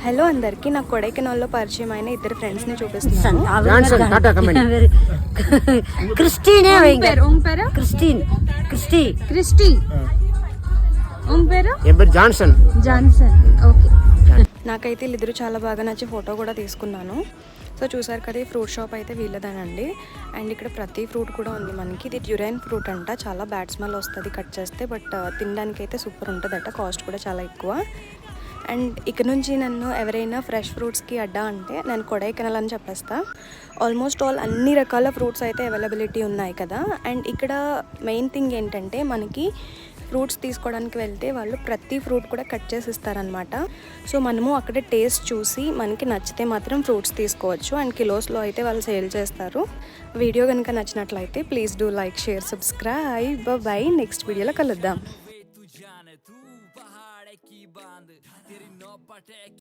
Hello అందరికి, నాకు కొడైకెనాల్లో పరిచయం అయిన ఇద్దరు ఫ్రెండ్స్ ని చూపిస్తున్నాను. నాకైతే వీళ్ళిద్దరు చాలా బాగా నచ్చి ఫోటో కూడా తీసుకున్నాను. సో చూసారు కదా, ఈ ఫ్రూట్ షాప్ అయితే వీళ్ళదేనండి. అండ్ ఇక్కడ ప్రతి ఫ్రూట్ కూడా ఉంది మనకి. ఇది డ్యూరైన్ ఫ్రూట్ అంట, చాలా బ్యాడ్ స్మెల్ వస్తుంది కట్ చేస్తే, బట్ తినడానికి అయితే సూపర్ ఉంటుందట. కాస్ట్ కూడా చాలా ఎక్కువ. అండ్ ఇక్కడ నుంచి నన్ను ఎవరైనా ఫ్రెష్ ఫ్రూట్స్కి అడ్డా అంటే నేను కొడైకెనాల్ అని చెప్పేస్తా. ఆల్మోస్ట్ ఆల్ అన్ని రకాల ఫ్రూట్స్ అయితే అవైలబిలిటీ ఉన్నాయి కదా. అండ్ ఇక్కడ మెయిన్ థింగ్ ఏంటంటే, మనకి ఫ్రూట్స్ తీసుకోవడానికి వెళ్తే వాళ్ళు ప్రతి ఫ్రూట్ కూడా కట్ చేసి ఇస్తారనమాట. సో మనము అక్కడ టేస్ట్ చూసి మనకి నచ్చితే మాత్రం ఫ్రూట్స్ తీసుకోవచ్చు. అండ్ కిలోస్లో అయితే వాళ్ళు సేల్ చేస్తారు. వీడియో కనుక నచ్చినట్లయితే please do like, share, subscribe. By, next వీడియోలో కలుద్దాం.